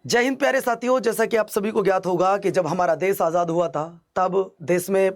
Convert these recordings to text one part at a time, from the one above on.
जय हिंद प्यारे साथियों। जैसा कि आप सभी को ज्ञात होगा कि जब हमारा देश आज़ाद हुआ था तब देश में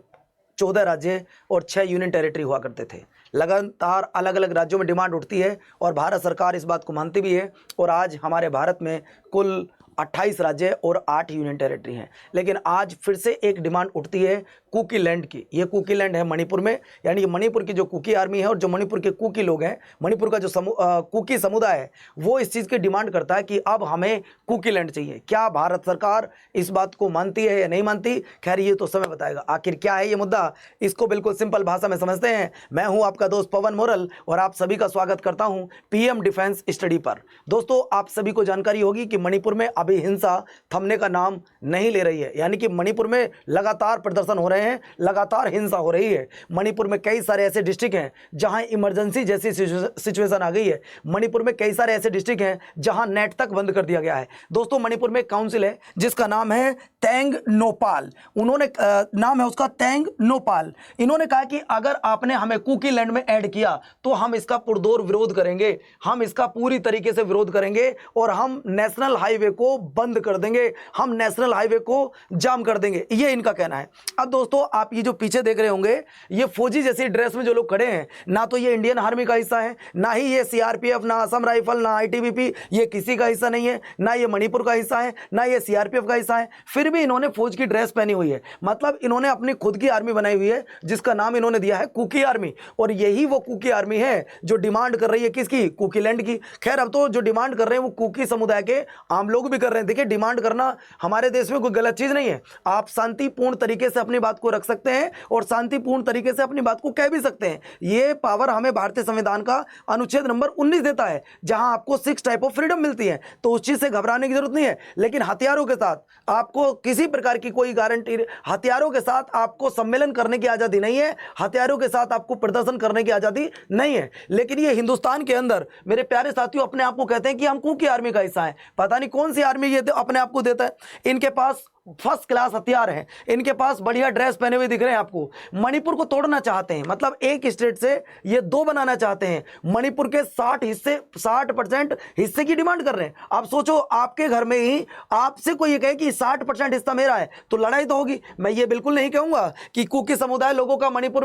14 राज्य और 6 यूनियन टेरिटरी हुआ करते थे। लगातार अलग अलग राज्यों में डिमांड उठती है और भारत सरकार इस बात को मानती भी है और आज हमारे भारत में कुल 28 राज्य और 8 यूनियन टेरिटरी हैं। लेकिन आज फिर से एक डिमांड उठती है कुकी लैंड की। ये कुकी लैंड है मणिपुर में, यानी कि मणिपुर की जो कुकी आर्मी है और जो मणिपुर के कुकी लोग हैं, मणिपुर का जो कुकी समुदाय है, वो इस चीज़ की डिमांड करता है कि अब हमें कुकी लैंड चाहिए। क्या भारत सरकार इस बात को मानती है या नहीं मानती, खैर ये तो समय बताएगा। आखिर क्या है ये मुद्दा, इसको बिल्कुल सिंपल भाषा में समझते हैं। मैं हूं आपका दोस्त पवन मोरल और आप सभी का स्वागत करता हूं पीएम डिफेंस स्टडी पर। दोस्तों, आप सभी को जानकारी होगी कि मणिपुर में अभी हिंसा थमने का नाम नहीं ले रही है, यानी कि मणिपुर में लगातार प्रदर्शन हो रहे हैं, लगातार हिंसा हो रही है। मणिपुर में कई सारे ऐसे डिस्ट्रिक्ट हैं जहां इमरजेंसी जैसी सिचुएशन आ गई है। मणिपुर में कई सारे ऐसे डिस्ट्रिक्ट हैं जहां नेट तक बंद कर दिया गया है। दोस्तों, मणिपुर में एक काउंसिल है जिसका नाम है तेंग नोपाल। उन्होंने नाम है उसका तेंग नोपाल। इन्होंने कहा कि अगर आपने हमें कुकी लैंड में ऐड किया तो हम इसका पुरजोर विरोध करेंगे, हम इसका पूरी तरीके से विरोध करेंगे और हम नेशनल हाईवे को बंद कर देंगे, हम नेशनल हाईवे को जाम कर देंगे, ये इनका कहना है। अब दोस्तों, आप ये जो पीछे देख रहे होंगे, ये फौजी जैसी ड्रेस में जो लोग खड़े हैं, ना तो ये इंडियन आर्मी का हिस्सा है, ना ही ये सीआरपीएफ, ना असम राइफल, ना आईटीबीपी, ये किसी का हिस्सा नहीं है, ना ये मणिपुर का हिस्सा है, ना ये सीआरपीएफ का हिस्सा है। फिर भी इन्होंने फौज की ड्रेस पहनी हुई है, मतलब इन्होंने अपनी खुद की आर्मी बनाई हुई है जिसका नाम इन्होंने दिया है कुकी आर्मी। और यही वो कुकी आर्मी है जो डिमांड कर रही है किसकी, कुकी लैंड की। खैर, अब तो जो डिमांड कर रहे हैं वो कुकी समुदाय के आम लोग भी कर रहे हैं। देखिए, डिमांड करना हमारे देश में कोई गलत चीज नहीं है। आप शांतिपूर्ण तरीके से अपनी बात को रख सकते हैं और शांतिपूर्ण तरीके से अपनी बात को कह भी सकते हैं। ये पावर हमें भारतीय संविधान का अनुच्छेद नंबर 19 देता है, जहां आपको 6 टाइप ऑफ फ्रीडम मिलती है, तो उस चीज से घबराने की जरूरत नहीं है। लेकिन हथियारों के साथ आपको किसी प्रकार की कोई गारंटी, हथियारों के साथ आपको सम्मेलन करने की आजादी नहीं है, हथियारों के साथ आपको प्रदर्शन करने की आजादी नहीं है। लेकिन ये हिंदुस्तान के अंदर मेरे प्यारे साथियों अपने आप को कहते हैं कि हम कुकी आर्मी का हिस्सा है। पता नहीं कौन सी आर्मी ये अपने आप को देता है। इनके पास फर्स्ट क्लास हथियार हैं, इनके पास बढ़िया ड्रेस पहने हुए दिख रहे हैं आपको। मणिपुर को तोड़ना चाहते हैं, मतलब एक स्टेट से ये 2 बनाना चाहते हैं। मणिपुर के 60% हिस्से की डिमांड कर रहे हैं। आप सोचो, आपके घर में ही आपसे कोई ये कहे कि 60% हिस्सा मेरा है, तो लड़ाई तो होगी। मैं ये बिल्कुल नहीं कहूंगा कि कुकी समुदाय लोगों का मणिपुर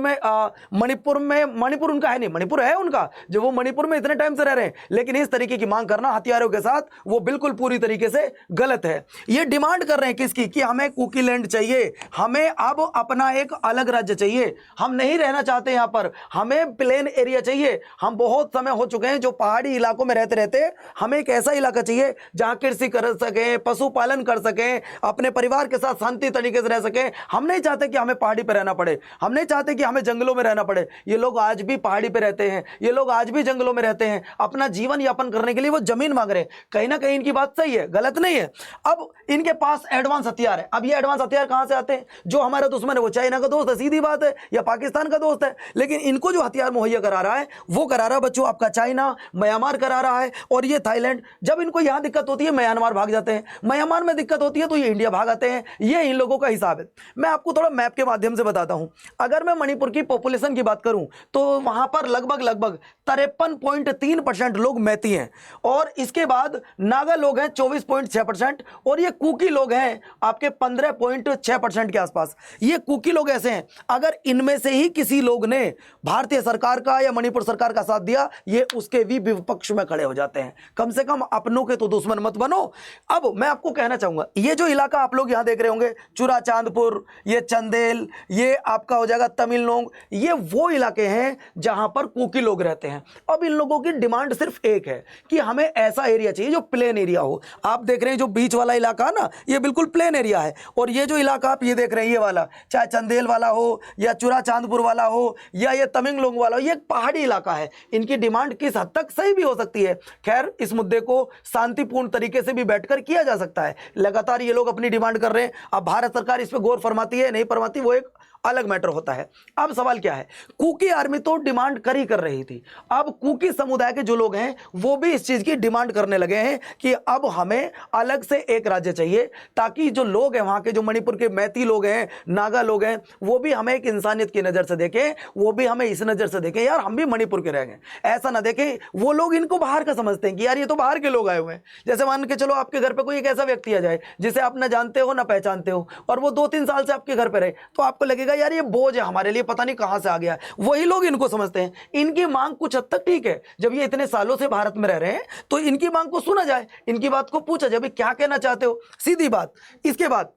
उनका है नहीं, मणिपुर है उनका, जो वो मणिपुर में इतने टाइम से रह रहे हैं। लेकिन इस तरीके की मांग करना हथियारों के साथ वो बिल्कुल पूरी तरीके से गलत है। ये डिमांड कर रहे हैं किसकी, कि हमें कुकी लैंड चाहिए, हमें अब अपना एक अलग राज्य चाहिए, हम नहीं रहना चाहते यहां पर, हमें प्लेन एरिया चाहिए। हम बहुत समय हो चुके हैं जो पहाड़ी इलाकों में रहते रहते, हमें एक ऐसा इलाका चाहिए जहां कृषि कर सकें, पशुपालन कर सकें, अपने परिवार के साथ शांति तरीके से रह सकें। हम नहीं चाहते कि हमें पहाड़ी पर रहना पड़े, हम नहीं चाहते कि हमें जंगलों में रहना पड़े। ये लोग आज भी पहाड़ी पर रहते हैं, ये लोग आज भी जंगलों में रहते हैं, अपना जीवन यापन करने के लिए वो जमीन मांग रहे हैं। कहीं ना कहीं इनकी बात सही है, गलत नहीं है। अब इनके पास एडवांस हथियार है। अब ये एडवांस हथियार कहां से आते हैं? जो हमारा दुश्मन है वो चाइना का दोस्त है, सीधी बात है, या पाकिस्तान का दोस्त है। लेकिन इनको जो हथियार मुहैया करा रहा है वो करा रहा है बच्चों आपका चाइना, म्यांमार करा रहा है और ये थाईलैंड। जब इनको यहां दिक्कत होती है म्यांमार भाग जाते हैं, म्यांमार में दिक्कत होती है तो ये इंडिया भाग आते हैं। ये इन लोगों का हिसाब है। मैं आपको थोड़ा मैप के माध्यम से बताता हूं। अगर मैं मणिपुर की पॉपुलेशन की बात करूं तो वहां पर लगभग 53.3% लोग मैती हैं और इसके बाद नागा लोग हैं 24.6% और ये कुकी लोग हैं आपके 15.6% के आसपास। ये कुकी लोग ऐसे हैं, अगर इनमें से ही किसी लोग ने भारतीय सरकार का या मणिपुर सरकार का साथ दिया, ये उसके भी विपक्ष में खड़े हो जाते हैं। कम से कम अपनों के तो दुश्मन मत बनो। अब मैं आपको कहना चाहूंगा, ये जो इलाका आप लोग यहां देख रहे होंगे, चुरा चांदपुर, ये चंदेल, ये आपका हो जाएगा तमिलनोंग, ये वो इलाके हैं जहां पर कुकी लोग रहते हैं। अब इन लोगों की डिमांड सिर्फ एक है कि हमें ऐसा एरिया चाहिए जो प्लेन एरिया हो। आप देख रहे हैं जो बीच वाला इलाका है ना, ये बिल्कुल प्लेन एरिया है। और ये जो इलाका आप ये देख रहे हैं, ये वाला, चाहे चंदेल वाला हो या चुरा चांदपुर वाला हो या ये तमिंगलोंग वाला हो, ये एक पहाड़ी इलाका है। इनकी डिमांड किस हद तक सही भी हो सकती है। खैर, इस मुद्दे को शांतिपूर्ण तरीके से भी बैठकर किया जा सकता है। लगातार ये लोग अपनी डिमांड कर रहे हैं। अब भारत सरकार इस पर गौर फरमाती है नहीं फरमाती, वो एक अलग मैटर होता है। अब सवाल क्या है, कुकी आर्मी तो डिमांड कर रही थी, अब कुकी समुदाय के जो लोग हैं वो भी इस चीज की डिमांड करने लगे हैं कि अब हमें अलग से एक राज्य चाहिए, ताकि जो लोग हैं वहां के, जो मणिपुर के मैती लोग हैं, नागा लोग हैं, वो भी हमें एक इंसानियत की नजर से देखें, वो भी हमें इस नजर से देखें यार हम भी मणिपुर के रहेंगे, ऐसा ना देखें वो लोग इनको बाहर का समझते हैं कि यार ये तो बाहर के लोग आए हुए हैं। जैसे मान के चलो आपके घर पे कोई एक ऐसा व्यक्ति आ जाए जिसे आप ना जानते हो ना पहचानते हो, और वो 2-3 साल से आपके घर पे रहे, तो आपको लगेगा यार ये बोझ है हमारे लिए, पता नहीं कहां से आ गया है। वही लोग इनको समझते हैं। इनकी मांग कुछ हद तक ठीक है, जब ये इतने सालों से भारत में रह रहे हैं तो इनकी मांग को सुना जाए, इनकी बात को पूछा जाए, क्या कहना चाहते हो, सीधी बात। इसके बाद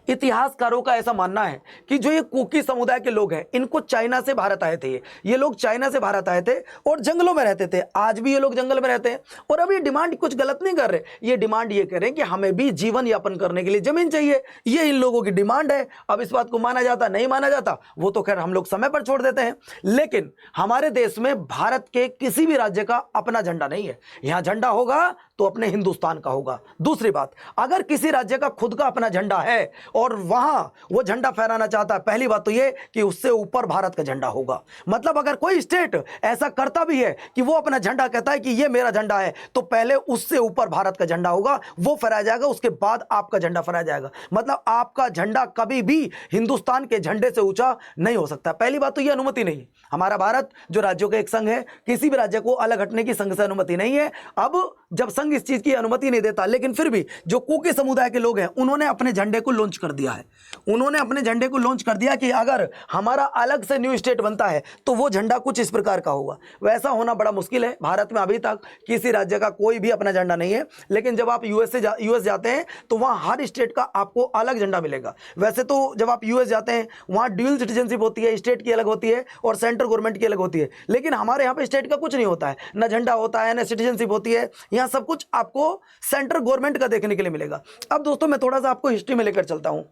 इतिहासकारों का ऐसा मानना है कि जो ये कुकी समुदाय के लोग हैं इनको चाइना से भारत आए थे, ये लोग चाइना से भारत आए थे और जंगलों में रहते थे, आज भी ये लोग जंगल में रहते हैं। और अब ये डिमांड कुछ गलत नहीं कर रहे, ये डिमांड ये कर रहे हैं कि हमें भी जीवन यापन करने के लिए जमीन चाहिए, ये इन लोगों की डिमांड है। अब इस बात को माना जाता नहीं माना जाता वो तो खैर हम लोग समय पर छोड़ देते हैं, लेकिन हमारे देश में भारत के किसी भी राज्य का अपना झंडा नहीं है। यहां झंडा होगा तो अपने हिंदुस्तान का होगा। दूसरी बात, अगर किसी राज्य का खुद का अपना झंडा है और वहां वो झंडा फहराना चाहता है, पहली बात तो ये कि उससे ऊपर भारत का झंडा होगा। मतलब अगर कोई स्टेट ऐसा करता भी है कि वो अपना झंडा कहता है कि ये मेरा झंडा है, तो पहले उससे ऊपर भारत का झंडा होगा, वो फहराया जाएगा, उसके बाद आपका झंडा फहराया जाएगा। मतलब आपका झंडा कभी भी हिंदुस्तान के झंडे से ऊंचा नहीं हो सकता। पहली बात तो ये अनुमति नहीं है। हमारा भारत जो राज्यों का एक संघ है, किसी भी राज्य को अलग हटने की संघ से अनुमति नहीं है। अब जब संघ इस चीज की अनुमति नहीं देता, लेकिन फिर भी जो कुकी समुदाय के लोग हैं उन्होंने अपने झंडे को लॉन्च कर दिया है, उन्होंने अपने झंडे को लॉन्च कर दिया कि अगर हमारा अलग से न्यू स्टेट बनता है तो वो झंडा कुछ इस प्रकार का होगा। वैसा होना बड़ा मुश्किल है। भारत में अभी तक किसी राज्य का कोई भी अपना झंडा नहीं है, लेकिन जब आप यूएस जाते हैं तो वहां हर स्टेट का आपको अलग झंडा मिलेगा। वैसे तो जब आप यूएस जाते हैं वहां ड्यूअल सिटीजनशिप होती है, स्टेट की अलग होती है और सेंट्रल गवर्नमेंट की अलग होती है, लेकिन हमारे यहाँ पे स्टेट का कुछ नहीं होता है, ना झंडा होता है ना सिटीजनशिप होती है। यहाँ सब कुछ आपको सेंट्रल गवर्नमेंट का देखने के लिए मिलेगा। अब दोस्तों मैं थोड़ा सा आपको हिस्ट्री में लेकर चलता हूं।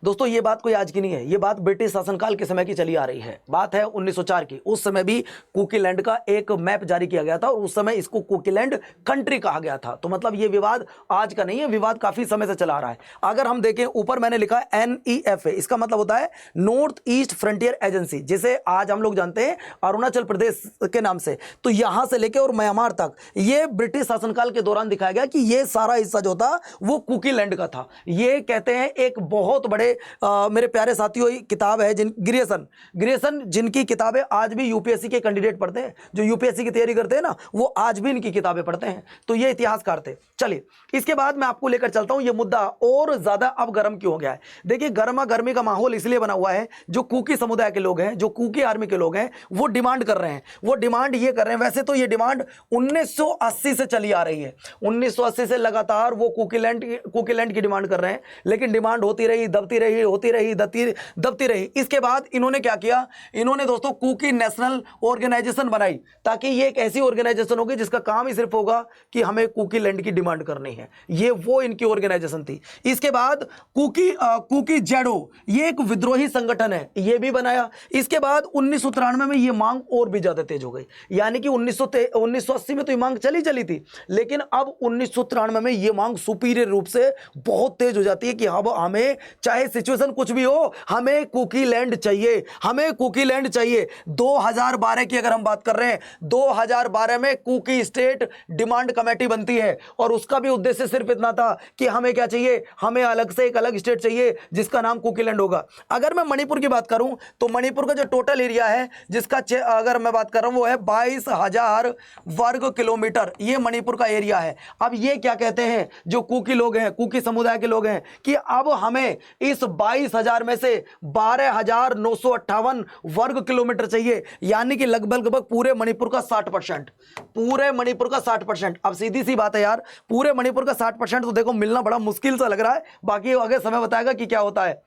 दोस्तों ये बात कोई आज की नहीं है, ये बात ब्रिटिश शासनकाल के समय की चली आ रही है। बात है 1904 की। उस समय भी कुकीलैंड का एक मैप जारी किया गया था और उस समय इसको कुकीलैंड कंट्री कहा गया था। तो मतलब ये विवाद आज का नहीं है, विवाद काफी समय से चला आ रहा है। अगर हम देखें ऊपर मैंने लिखा है NEFA, इसका मतलब होता है नॉर्थ ईस्ट फ्रंटियर एजेंसी, जिसे आज हम लोग जानते हैं अरुणाचल प्रदेश के नाम से। तो यहां से लेकर और म्यांमार तक ये ब्रिटिश शासनकाल के दौरान दिखाया गया कि ये सारा हिस्सा जो था वो कुकीलैंड का था। ये कहते हैं एक बहुत बड़े मेरे प्यारे साथियों किताब है ग्रेसन जिनकी किताबें आज भी यूपीएससी के कैंडिडेट पढ़ते हैं, जो यूपीएससी की तैयारी करते हैं ना, वो आज भी इनकी किताबें पढ़ते हैं। तो ये इतिहासकार थे। चलिए इसके बाद मैं आपको लेकर चलता हूं, ये मुद्दा और ज्यादा अब गर्म क्यों हो गया है। देखिए गर्मा गर्मी का माहौल इसलिए बना हुआ है, जो कुकी समुदाय के लोग हैं, जो कुकी आर्मी के लोग हैं, वो डिमांड कर रहे हैं। वो डिमांड ये कर रहे हैं, वैसे तो ये डिमांड 1980 से चली आ रही है। 1980 से लगातार वो कुकीलैंड की डिमांड कर रहे हैं, लेकिन डिमांड होती रही, दबती रही। इसके बाद इन्होंने क्या किया, इन्होंने दोस्तों कुकी नेशनल ऑर्गेनाइजेशन बनाई, ताकि ये एक ऐसी ऑर्गेनाइजेशन होगी जिसका काम ही सिर्फ होगा कि हमें कुकी लैंड की डिमांड करनी है। ये वो इनकी ऑर्गेनाइजेशन थी। इसके बाद कुकी जेडो, ये एक विद्रोही संगठन है, ये भी बनाया। इसके बाद 1993 में ये मांग और भी ज्यादा तेज हो गई। यानी कि 1980 में तो ये मांग चली थी, लेकिन अब 1993 में ये मांग सुपीरियर रूप से बहुत तेज हो जाती है कि अब हमें चाहे सिचुएशन कुछ भी हो, हमें कुकीलैंड चाहिए, हमें कुकीलैंड चाहिए। 2012 की अगर हम बात कर रहे हैं, 2012 में कुकी स्टेट डिमांड कमेटी बनती है और उसका भी उद्देश्य सिर्फ इतना था कि हमें क्या चाहिए, हमें अलग से एक अलग स्टेट चाहिए जिसका नाम कुकीलैंड होगा। अगर मैं मणिपुर की बात करूं तो मणिपुर का जो टोटल एरिया है, जिसका अगर मैं बात कर रहा हूं, वो है 22,000 वर्ग किलोमीटर। ये मणिपुर का एरिया है। अब ये क्या कहते हैं जो कुकी लोग हैं, कुकी समुदाय के लोग हैं, कि अब हमें इस 22,000 में से 12,958 वर्ग किलोमीटर चाहिए, यानी कि लगभग पूरे मणिपुर का 60%, पूरे मणिपुर का 60%। अब सीधी सी बात है यार, पूरे मणिपुर का 60% तो देखो मिलना बड़ा मुश्किल सा लग रहा है, बाकी आगे समय बताएगा कि क्या होता है।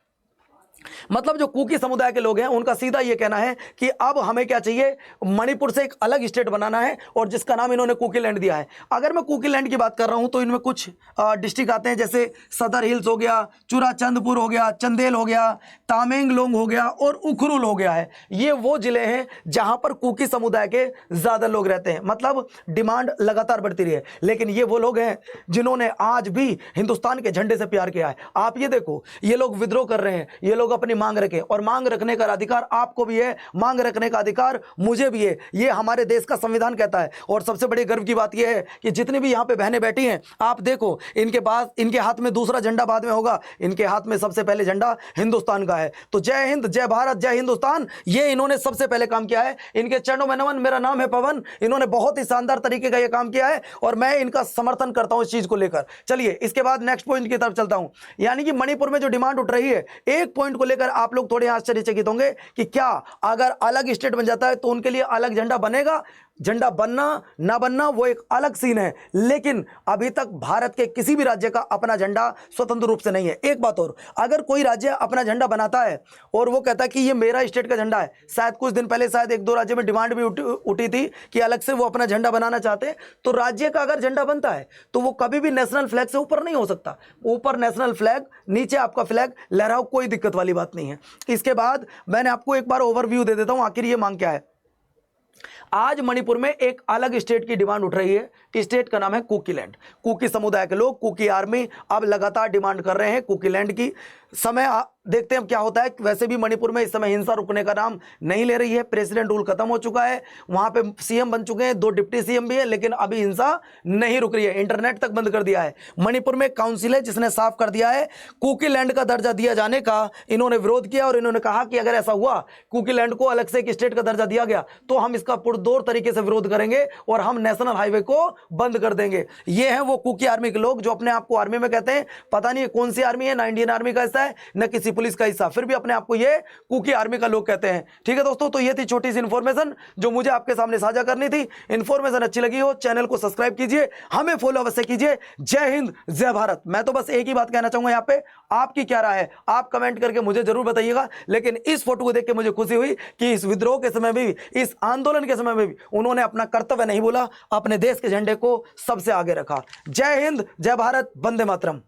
मतलब जो कुकी समुदाय के लोग हैं उनका सीधा ये कहना है कि अब हमें क्या चाहिए, मणिपुर से एक अलग स्टेट बनाना है और जिसका नाम इन्होंने कुकीलैंड दिया है। अगर मैं कुकीलैंड की बात कर रहा हूं तो इनमें कुछ डिस्ट्रिक्ट आते हैं, जैसे सदर हिल्स हो गया, चुराचंदपुर हो गया, चंदेल हो गया, तामेंगलोंग हो गया और उखरुल हो गया है। ये वो जिले हैं जहां पर कुकी समुदाय के ज्यादा लोग रहते हैं। मतलब डिमांड लगातार बढ़ती रही है, लेकिन ये वो लोग हैं जिन्होंने आज भी हिंदुस्तान के झंडे से प्यार किया है। आप ये देखो, ये लोग विद्रोह कर रहे हैं, ये लोग लोग अपनी मांग रखें, और मांग रखने का अधिकार आपको भी है, मांग रखने का अधिकार मुझे भी है। ये हमारे देश का संविधान कहता है। और सबसे बड़ी गर्व की बात यह है कि जितनी भी यहाँ पे बहनें बैठी हैं, आप देखो इनके हाथ में दूसरा झंडा बाद में होगा, इनके हाथ में सबसे पहले झंडा हिंदुस्तान का है। तो जय हिंद, जय भारत, जय हिंदुस्तान, ये इन्होंने सबसे पहले काम किया है। इनके चरणों में नमन। मेरा नाम है पवन, इन्होंने बहुत ही शानदार तरीके का ये काम किया है और मैं इनका समर्थन करता हूं इस चीज को लेकर। चलिए इसके बाद नेक्स्ट पॉइंट की तरफ चलता हूं। यानी कि मणिपुर में जो डिमांड उठ रही है, एक पॉइंट को लेकर आप लोग थोड़े आश्चर्यचकित होंगे कि क्या अगर अलग स्टेट बन जाता है तो उनके लिए अलग झंडा बनेगा। झंडा बनना ना बनना वो एक अलग सीन है, लेकिन अभी तक भारत के किसी भी राज्य का अपना झंडा स्वतंत्र रूप से नहीं है। एक बात और, अगर कोई राज्य अपना झंडा बनाता है और वो कहता है कि ये मेरा स्टेट का झंडा है, शायद कुछ दिन पहले शायद एक दो राज्य में डिमांड भी उठी थी कि अलग से वो अपना झंडा बनाना चाहते हैं, तो राज्य का अगर झंडा बनता है तो वो कभी भी नेशनल फ्लैग से ऊपर नहीं हो सकता। ऊपर नेशनल फ्लैग, नीचे आपका फ्लैग लहराओ, कोई दिक्कत वाली बात नहीं है। इसके बाद मैंने आपको एक बार ओवरव्यू दे देता हूं आखिर ये मांग क्या है। आज मणिपुर में एक अलग स्टेट की डिमांड उठ रही है। स्टेट का नाम है कुकीलैंड। कुकी समुदाय के लोग, कुकी आर्मी अब लगातार डिमांड कर रहे हैं कुकीलैंड की। समय देखते हैं अब क्या होता है। वैसे भी मणिपुर में इस समय हिंसा रुकने का नाम नहीं ले रही है। प्रेसिडेंट रूल खत्म हो चुका है, वहां पे सीएम बन चुके हैं, 2 डिप्टी सीएम भी है, लेकिन अभी हिंसा नहीं रुक रही है। इंटरनेट तक बंद कर दिया है। मणिपुर में काउंसिल है जिसने साफ कर दिया है कुकीलैंड का दर्जा दिया जाने का इन्होंने विरोध किया और इन्होंने कहा कि अगर ऐसा हुआ, कुकीलैंड को अलग से एक स्टेट का दर्जा दिया गया, तो हम इसका पुरजोर तरीके से विरोध करेंगे और हम नेशनल हाईवे को बंद कर देंगे। ये है वो कुकी आर्मी के लोग जो अपने आप को आर्मी में कहते हैं। पता नहीं कौन सी आर्मी है, ना इंडियन आर्मी का हिस्सा है, न किसी पुलिस का हिस्सा, फिर भी अपने आप को ये कुकी आर्मी का लोग कहते हैं। ठीक है दोस्तों, तो ये थी छोटी सी इंफॉर्मेशन जो मुझे आपके सामने साझा करनी थी। इंफॉर्मेशन अच्छी लगी हो, चैनल को सब्सक्राइब कीजिए, हमें फॉलो अवश्य कीजिए। जय हिंद, जय भारत। मैं तो बस एक ही बात कहना चाहूंगा यहाँ पे, आपकी क्या राय है आप कमेंट करके मुझे जरूर बताइएगा। लेकिन इस फोटो को देख के मुझे खुशी हुई कि इस विद्रोह के समय में भी, इस आंदोलन के समय में भी उन्होंने अपना कर्तव्य नहीं भूला, अपने देश के झंडे को सबसे आगे रखा। जय हिंद, जय भारत, वंदे मातरम।